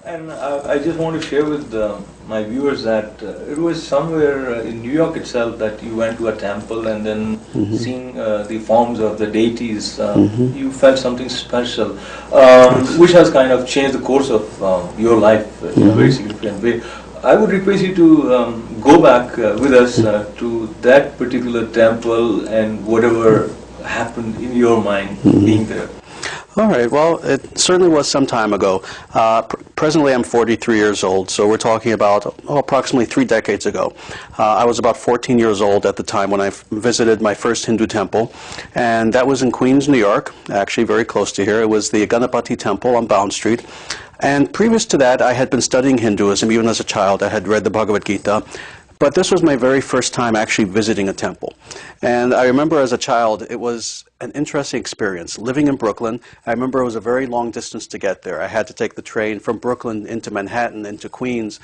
And I just want to share with my viewers that it was somewhere in New York itself that you went to a temple and then seeing the forms of the deities, you felt something special, which has kind of changed the course of your life in a very significant way. I would request you to go back with us to that particular temple and whatever happened in your mind being there. All right. Well, it certainly was some time ago. Presently, I'm 43 years old, so we're talking about approximately 3 decades ago. I was about 14 years old at the time when I visited my first Hindu temple, and that was in Queens, New York, actually very close to here. It was the Ganapati Temple on Bound Street. And previous to that, I had been studying Hinduism. Even as a child, I had read the Bhagavad Gita. But this was my very first time actually visiting a temple. And I remember as a child, it was an interesting experience. Living in Brooklyn, I remember it was a very long distance to get there. I had to take the train from Brooklyn into Manhattan, into Queens.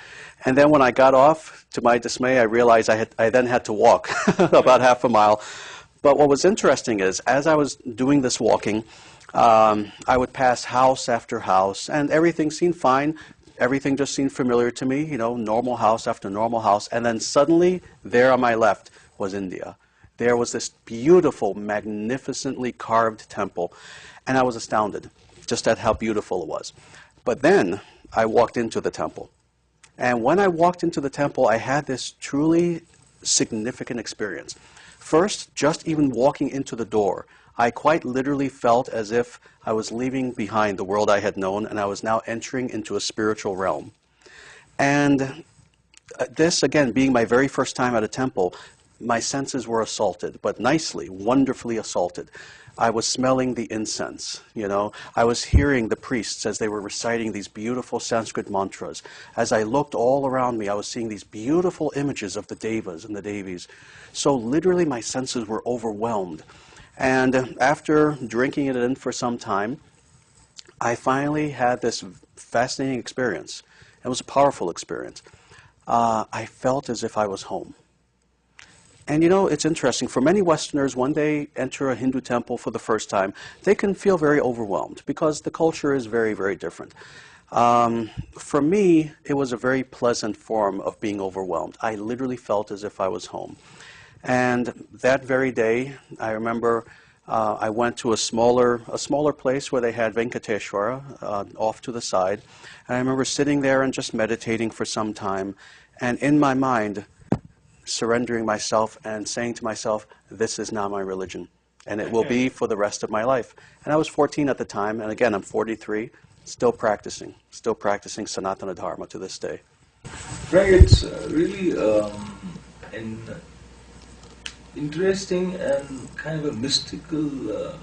And then when I got off, to my dismay, I realized I then had to walk about half a mile. But what was interesting is, as I was doing this walking, I would pass house after house, and everything seemed fine. Everything just seemed familiar to me, you know, normal house after normal house. And then suddenly, there on my left was India. There was this beautiful, magnificently carved temple. And I was astounded just at how beautiful it was. But then I walked into the temple. And when I walked into the temple, I had this truly significant experience. First, just even walking into the door, I quite literally felt as if I was leaving behind the world I had known and I was now entering into a spiritual realm. And this, again, being my very first time at a temple, my senses were assaulted, but nicely, wonderfully assaulted. I was smelling the incense, you know. I was hearing the priests as they were reciting these beautiful Sanskrit mantras. As I looked all around me, I was seeing these beautiful images of the devas and the devis. So literally my senses were overwhelmed. And after drinking it in for some time, I finally had this fascinating experience. It was a powerful experience. I felt as if I was home. And you know, it's interesting. For many Westerners, when they enter a Hindu temple for the first time, they can feel very overwhelmed because the culture is very, very different. For me, it was a very pleasant form of being overwhelmed. I literally felt as if I was home. And that very day, I remember I went to a smaller place where they had Venkateshwara off to the side. And I remember sitting there and just meditating for some time. And in my mind, surrendering myself and saying to myself, this is now my religion. And it will be for the rest of my life. And I was 14 at the time. And again, I'm 43, still practicing Sanatana Dharma to this day. Right, it's really an interesting and kind of a mystical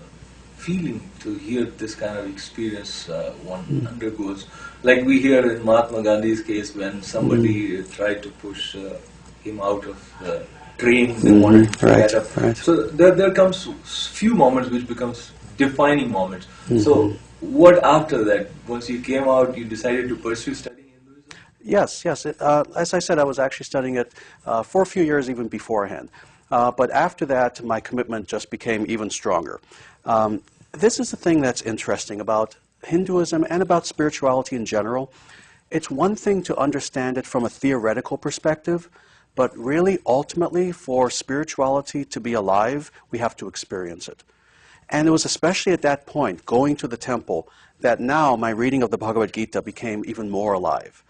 feeling to hear this kind of experience one undergoes. Like we hear in Mahatma Gandhi's case when somebody tried to push him out of the train, they wanted to get up. Right. So there comes few moments which becomes defining moments. So what after that? Once you came out, you decided to pursue studying Hinduism? Yes. As I said, I was actually studying it for a few years even beforehand. But after that, my commitment just became even stronger. This is the thing that's interesting about Hinduism and about spirituality in general. It's one thing to understand it from a theoretical perspective, but really, ultimately, for spirituality to be alive, we have to experience it. And it was especially at that point, going to the temple, that now my reading of the Bhagavad Gita became even more alive.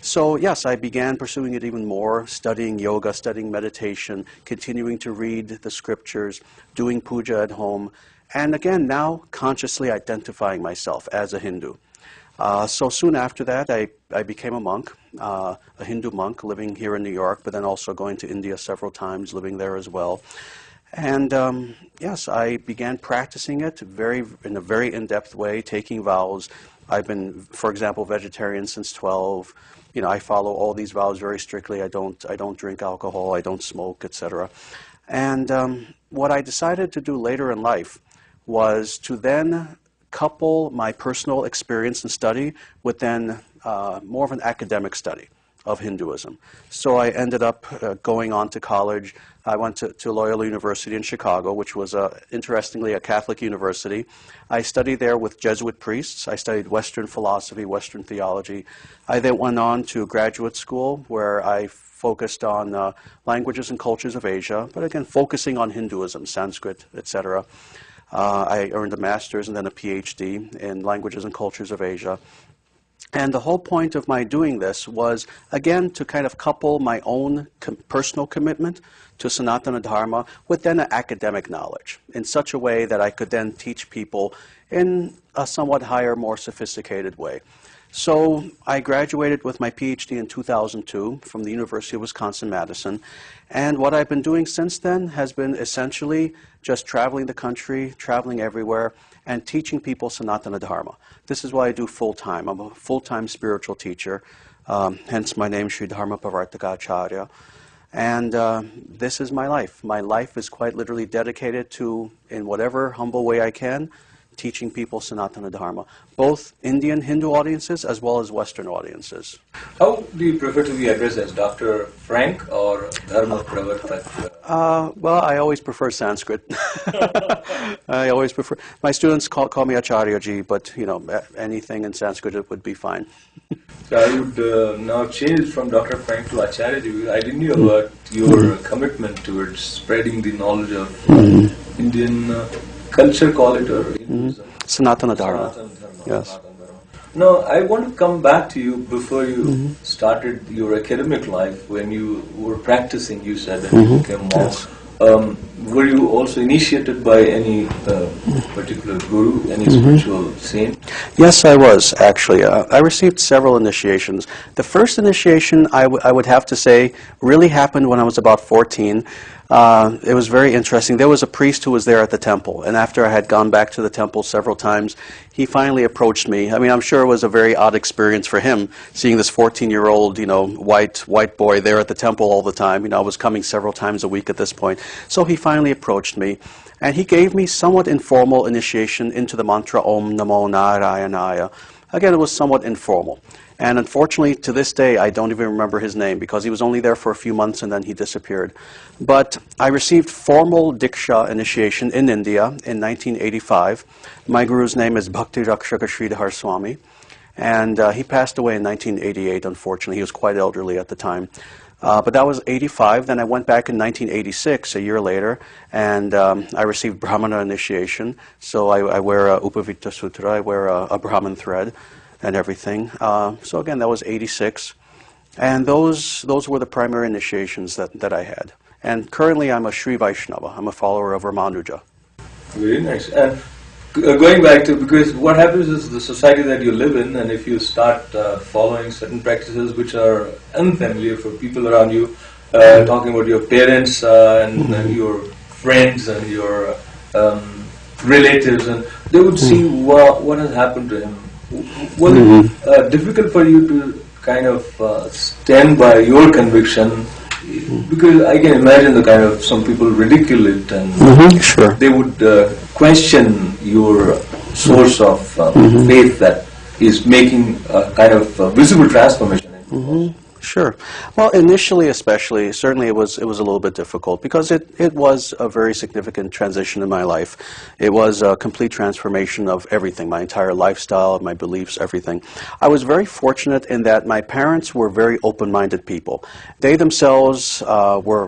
So yes, I began pursuing it even more, studying yoga, studying meditation, continuing to read the scriptures, doing puja at home, and again, now consciously identifying myself as a Hindu. So soon after that, I became a monk, a Hindu monk living here in New York, but then also going to India several times, living there as well. And yes, I began practicing it in a very in-depth way, taking vows. I've been, for example, vegetarian since 12. You know, I follow all these vows very strictly. I don't drink alcohol. I don't smoke, etc. And what I decided to do later in life was to then couple my personal experience and study with then more of an academic study. of Hinduism. So I ended up going on to college. I went to Loyola University in Chicago, which was, interestingly, a Catholic university. I studied there with Jesuit priests. I studied Western philosophy, Western theology. I then went on to graduate school, where I focused on languages and cultures of Asia, but again, focusing on Hinduism, Sanskrit, etc. I earned a master's and then a PhD in languages and cultures of Asia. And the whole point of my doing this was, again, to kind of couple my own personal commitment to Sanatana Dharma with then an academic knowledge in such a way that I could then teach people in a somewhat higher, more sophisticated way. So I graduated with my PhD in 2002 from the University of Wisconsin-Madison, and what I've been doing since then has been essentially just traveling the country, traveling everywhere, and teaching people Sanatana Dharma. This is what I do full-time. I'm a full-time spiritual teacher, hence my name, Sri Dharma Pavartaka Acharya. And this is my life. My life is quite literally dedicated to, in whatever humble way I can, teaching people Sanatana Dharma, both Indian Hindu audiences as well as Western audiences. How do you prefer to be addressed, as Dr. Frank or Dharma Pravartak? Well, I always prefer Sanskrit. I always prefer. My students call me Acharya-ji, but you know, anything in Sanskrit it would be fine. So I would now change from Dr. Frank to Acharya-ji. I didn't know about your commitment towards spreading the knowledge of Indian culture, call it, or Hinduism. Sanatana Dharma. Sanatana Dharma. Yes. Sanatana Dharma. Now, I want to come back to you before you started your academic life. When you were practicing, you said that you became monk. Yes. Were you also initiated by any particular guru, any spiritual saint? Yes, I was, actually. I received several initiations. The first initiation, I would have to say, really happened when I was about 14. It was very interesting. There was a priest who was there at the temple, and after I had gone back to the temple several times, he finally approached me. I mean, I'm sure it was a very odd experience for him, seeing this 14-year-old, you know, white boy there at the temple all the time. You know, I was coming several times a week at this point. So he finally approached me, and he gave me somewhat informal initiation into the mantra Om Namo Narayanaya. Again, it was somewhat informal. And unfortunately, to this day, I don't even remember his name because he was only there for a few months and then he disappeared. But I received formal Diksha initiation in India in 1985. My guru's name is Bhakti Rakshaka Sridhar Swami. And he passed away in 1988, unfortunately. He was quite elderly at the time. But that was 85. Then I went back in 1986, a year later, and I received Brahmana initiation. So I wear a Upavita Sutra, I wear a Brahman thread and everything. So again, that was 86. And those were the primary initiations that I had. And currently I'm a Sri Vaishnava. I'm a follower of Ramanuja. Very nice. And going back to, because what happens is the society that you live in, and if you start following certain practices which are unfamiliar for people around you, talking about your parents and your friends and your relatives, and they would see what has happened to him. Was it difficult for you to kind of stand by your conviction? Because I can imagine the kind of, some people ridicule it and Sure. they would question your source of faith that is making a kind of visible transformation. Sure. Well, initially especially, certainly it was a little bit difficult because it was a very significant transition in my life. It was a complete transformation of everything, my entire lifestyle, my beliefs, everything. I was very fortunate in that my parents were very open-minded people. They themselves were